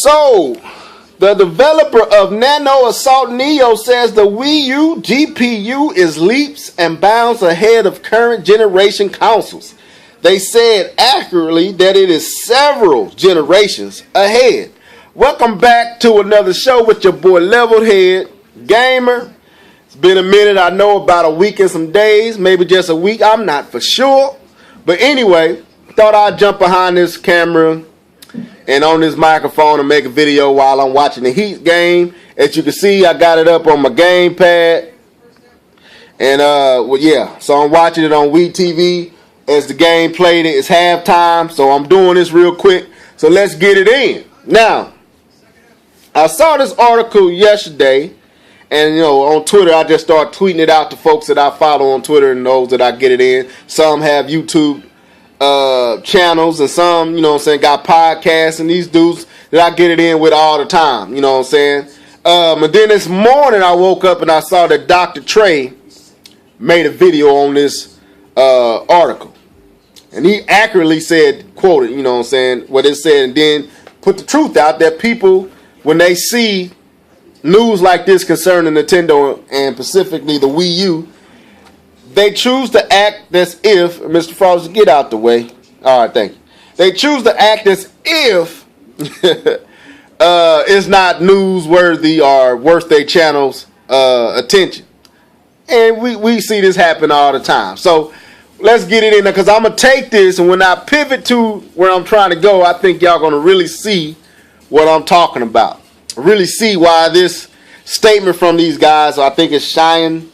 So, the developer of Nano Assault Neo says the Wii U GPU is leaps and bounds ahead of current generation consoles. They said accurately that it is several generations ahead. Welcome back to another show with your boy Levelhead Gamer. It's been a minute, I know, about a week and some days, maybe just a week, I'm not for sure. But anyway, thought I'd jump behind this camera and on this microphone and make a video while I'm watching the Heat game. As you can see, I got it up on my gamepad. And well, yeah, so I'm watching it on Wii TV as the game played. It's halftime, so I'm doing this real quick. So let's get it in. Now, I saw this article yesterday, and on Twitter, I just started tweeting it out to folks that I follow on Twitter and those that I get it in. Some have YouTube channels, and some, got podcasts, and these dudes that I get it in with all the time, And then this morning I woke up and I saw that Dr. Trey made a video on this article. And he accurately said, quoted, what it said, and then put the truth out that people, when they see news like this concerning Nintendo and specifically the Wii U, they choose to act as if, Mr. Frost, get out the way. All right, thank you. They choose to act as if it's not newsworthy or worth their channel's attention. And we see this happen all the time. So let's get it in there, because I'm going to take this, and when I pivot to where I'm trying to go, I think y'all going to really see what I'm talking about. Really see why this statement from these guys, I think it's Shannon,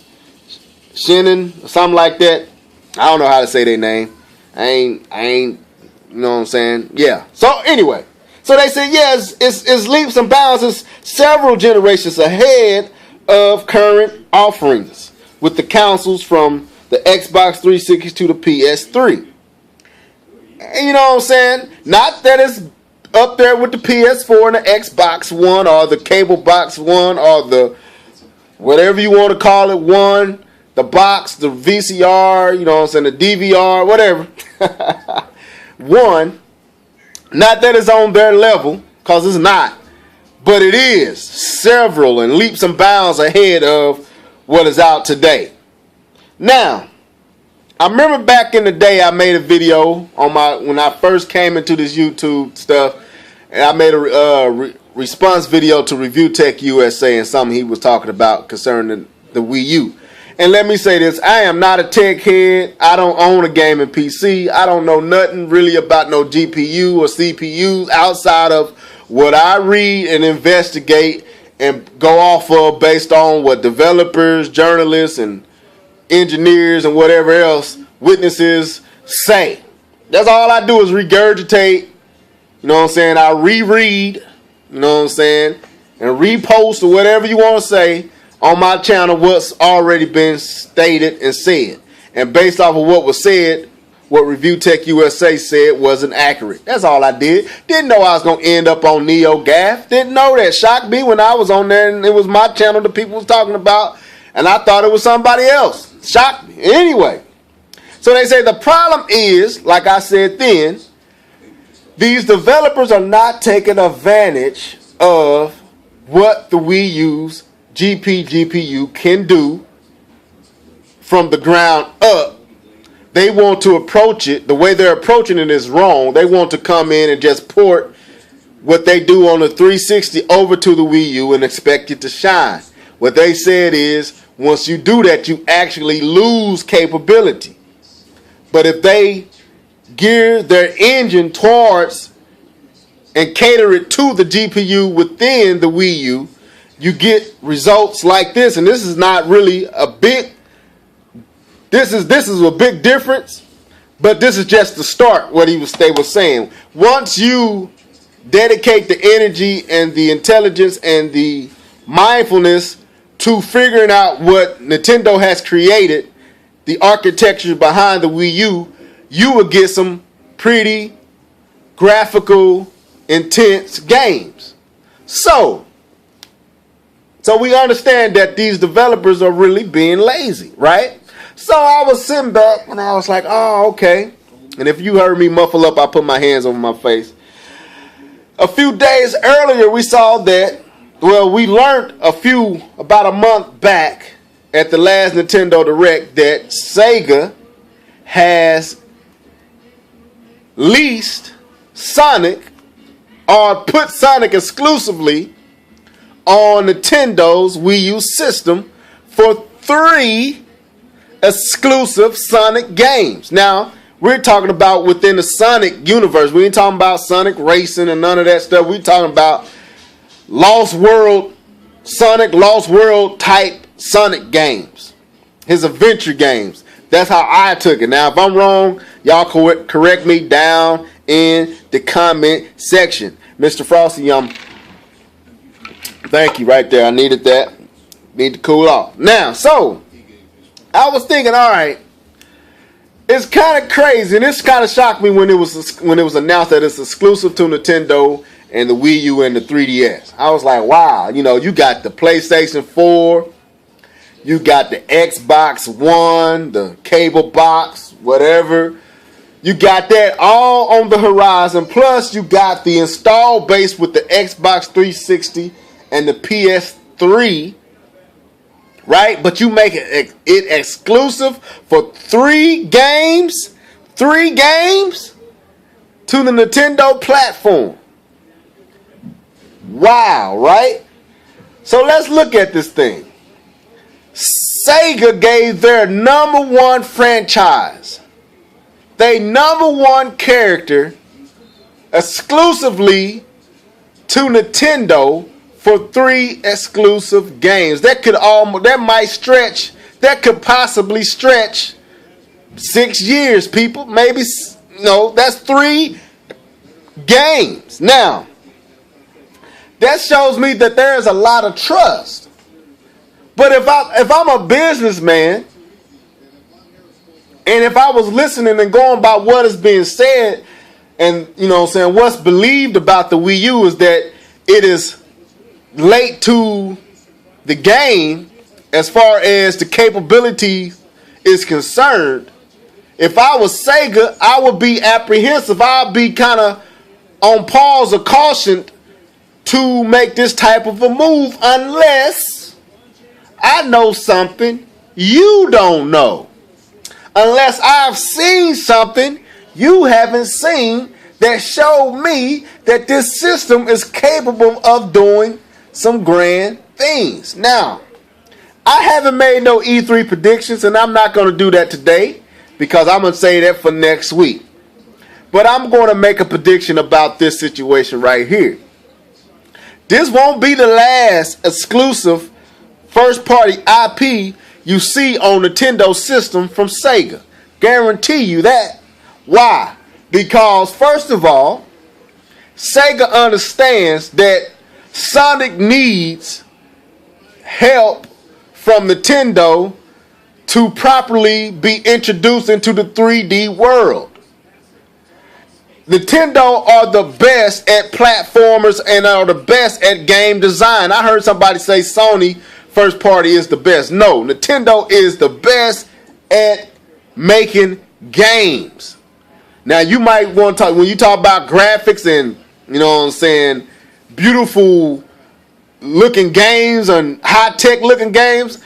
or something like that. I don't know how to say their name. I ain't, you know what I'm saying? Yeah. So anyway, so they say, yes, it's leaps and bounds. It's several generations ahead of current offerings with the consoles from the Xbox 360 to the PS3. And you know what I'm saying? Not that it's up there with the PS4 and the Xbox One or the cable box one or the whatever you want to call it one. The box, the VCR, the DVR, whatever. One, not that it's on their level, because it's not, but it is several and leaps and bounds ahead of what is out today. Now, I remember back in the day I made a video on when I first came into this YouTube stuff, and I made a response video to Review Tech USA and something he was talking about concerning the Wii U. And let me say this, I am not a tech head. I don't own a gaming PC. I don't know nothing really about no GPU or CPUs outside of what I read and investigate and go off of based on what developers, journalists, and engineers and whatever else witnesses say. That's all I do is regurgitate, I reread, and repost or whatever you want to say on my channel what's already been stated and said. And based off of what was said, what Review Tech USA said wasn't accurate. That's all I did. Didn't know I was going to end up on NeoGAF. Didn't know that. Shocked me when I was on there and it was my channel that people was talking about. And I thought it was somebody else. Shocked me. Anyway. So they say the problem is, like I said then, these developers are not taking advantage of what the Wii U's GPU can do from the ground up. They want to approach it, the way they're approaching it is wrong. They want to come in and just port what they do on the 360 over to the Wii U and expect it to shine. What they said is, once you do that, you actually lose capability. But if they gear their engine towards and cater it to the GPU within the Wii U, you get results like this. And this is not really a big, this is a big difference, but this is just the start, what they were saying. Once you dedicate the energy and the intelligence and the mindfulness to figuring out what Nintendo has created, the architecture behind the Wii U, you will get some pretty graphical, intense games. So we understand that these developers are really being lazy, right? So I was sitting back and I was like, oh, okay. And if you heard me muffle up, I put my hands over my face. A few days earlier, we saw that, well, we learned about a month back at the last Nintendo Direct that Sega has leased Sonic, or put Sonic exclusively on Nintendo's Wii U system for 3 exclusive Sonic games. Now, we're talking about within the Sonic universe. We ain't talking about Sonic Racing and none of that stuff. We're talking about Sonic Lost World type Sonic games. His adventure games. That's how I took it. Now, if I'm wrong, y'all correct me down in the comment section. Mr. Frosty, thank you right there. I needed that. Need to cool off. Now, so, I was thinking, all right, it's kind of crazy, and this kind of shocked me when it was announced that it's exclusive to Nintendo and the Wii U and the 3DS. I was like, wow, you got the PlayStation 4, you got the Xbox One, the cable box, whatever. You got that all on the horizon. Plus, you got the install base with the Xbox 360 and the PS3. Right? But you make it exclusive for 3 games. 3 games to the Nintendo platform. Wow, right? So let's look at this thing. Sega gave their #1 franchise, their #1 character, exclusively to Nintendo for 3 exclusive games. That could possibly stretch 6 years, people. Maybe, that's 3 games. Now, that shows me that there is a lot of trust. But if I'm a businessman, and if I was listening and going by what is being said, and what's believed about the Wii U is that it is late to the game as far as the capability is concerned. If I was Sega, I would be apprehensive. I'd be kind of on pause or cautioned to make this type of a move unless I know something you don't know. Unless I've seen something you haven't seen that showed me that this system is capable of doing some grand things. Now, I haven't made no E3 predictions, and I'm not going to do that today because I'm going to say that for next week. But I'm going to make a prediction about this situation right here. This won't be the last exclusive first-party IP you see on Nintendo system from Sega. Guarantee you that. Why? Because, first of all, Sega understands that Sonic needs help from Nintendo to properly be introduced into the 3D world. Nintendo are the best at platformers and are the best at game design. I heard somebody say Sony first party is the best. No, Nintendo is the best at making games. Now, you might want to talk, when you talk about graphics and, beautiful looking games and high-tech looking games,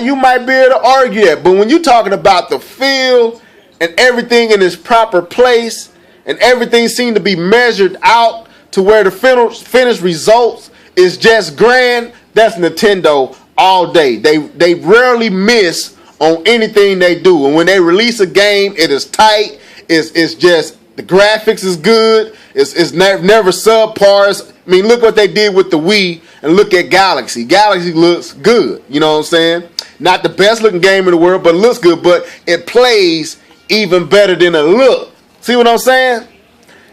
you might be able to argue that. But when you're talking about the feel and everything in its proper place and everything seemed to be measured out to where the finished results is just grand, that's Nintendo all day. They rarely miss on anything they do. And when they release a game, it is tight. It's just, the graphics is good. It's never subpar. I mean, look what they did with the Wii and look at Galaxy. Galaxy looks good. You know what I'm saying? Not the best looking game in the world, but it looks good. But it plays even better than it look. See what I'm saying?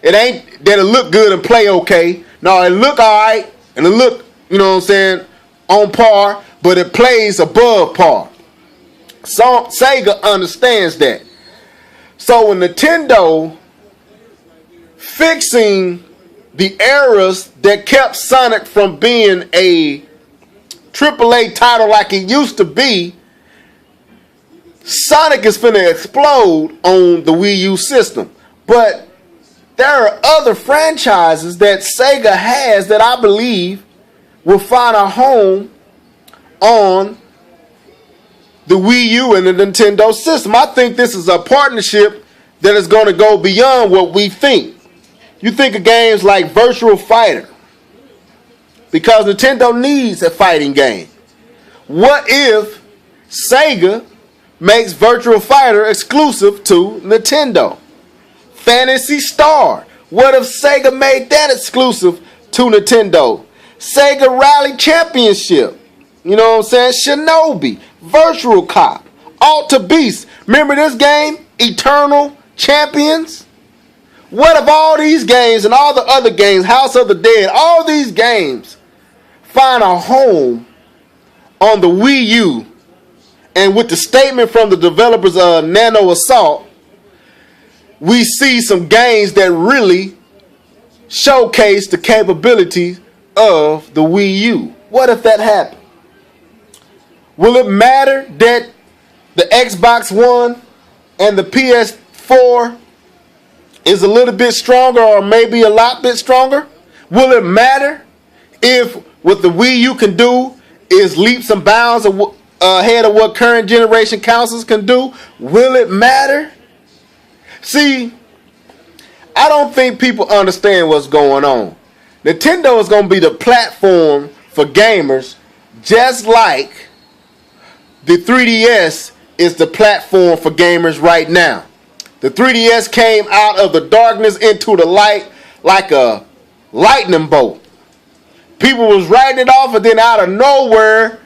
It ain't that it look good and play okay. No, it look all right and it look, on par, but it plays above par. So Sega understands that. So when Nintendo fixing the errors that kept Sonic from being a AAA title like it used to be, Sonic is finna explode on the Wii U system. But there are other franchises that Sega has that I believe will find a home on the Wii U and the Nintendo system. I think this is a partnership that is going to go beyond what we think. You think of games like Virtual Fighter, because Nintendo needs a fighting game. What if Sega makes Virtual Fighter exclusive to Nintendo? Phantasy Star. What if Sega made that exclusive to Nintendo? Sega Rally Championship. You know what I'm saying? Shinobi. Virtual Cop. Alter Beast. Remember this game? Eternal Champions? What if all these games and all the other games, House of the Dead, all these games find a home on the Wii U? And with the statement from the developers of Nano Assault, we see some games that really showcase the capabilities of the Wii U. What if that happened? Will it matter that the Xbox One and the PS4 is a little bit stronger, or maybe a lot bit stronger? Will it matter if what the Wii U can do is leaps and bounds ahead of what current generation consoles can do? Will it matter? See, I don't think people understand what's going on. Nintendo is going to be the platform for gamers, just like the 3DS is the platform for gamers right now. The 3DS came out of the darkness into the light like a lightning bolt. People was writing it off, and then out of nowhere,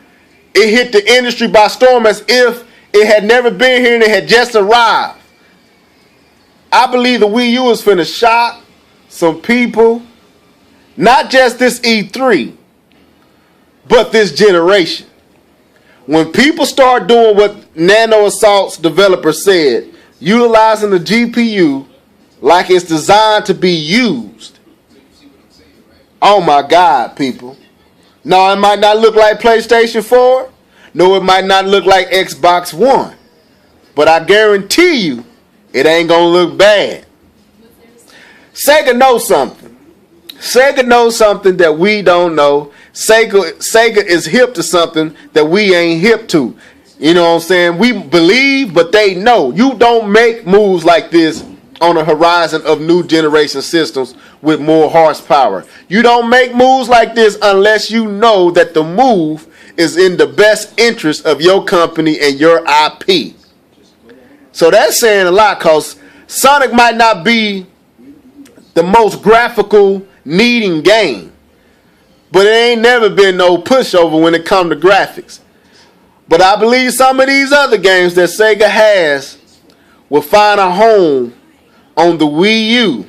it hit the industry by storm as if it had never been here and it had just arrived. I believe the Wii U is finna shock some people, not just this E3, but this generation. When people start doing what Nano Assault's developer said, utilizing the GPU like it's designed to be used. Oh my God, people. No, it might not look like PlayStation 4. No, it might not look like Xbox One. But I guarantee you, it ain't gonna look bad. Sega knows something. Sega knows something that we don't know. Sega is hip to something that we ain't hip to. You know what I'm saying? We believe, but they know. You don't make moves like this on the horizon of new generation systems with more horsepower. You don't make moves like this unless you know that the move is in the best interest of your company and your IP. So that's saying a lot, because Sonic might not be the most graphical needing game, but it ain't never been no pushover when it comes to graphics. But I believe some of these other games that Sega has will find a home on the Wii U.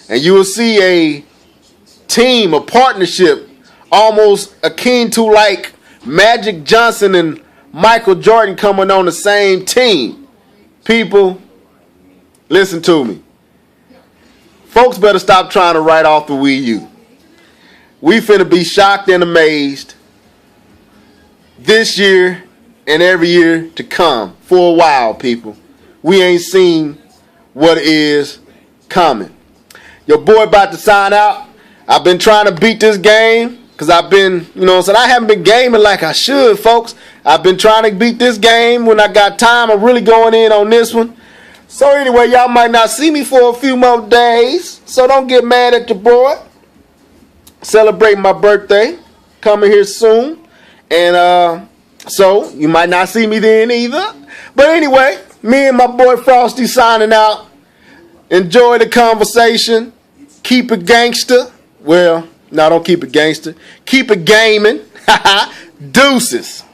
And you will see a team, a partnership, almost akin to like Magic Johnson and Michael Jordan coming on the same team. People, listen to me. Folks better stop trying to write off the Wii U. We finna be shocked and amazed this year and every year to come for a while, people. We ain't seen what is coming. Your boy about to sign out. I've been trying to beat this game because I've been, you know what I'm saying, I haven't been gaming like I should, folks. I've been trying to beat this game when I got time. I'm really going in on this one. So anyway, y'all might not see me for a few more days, so don't get mad at your boy. Celebrating my birthday, coming here soon. And so you might not see me then either. But anyway, me and my boy Frosty signing out. Enjoy the conversation. Keep it gangster. Well, no, don't keep it gangster. Keep it gaming. Deuces.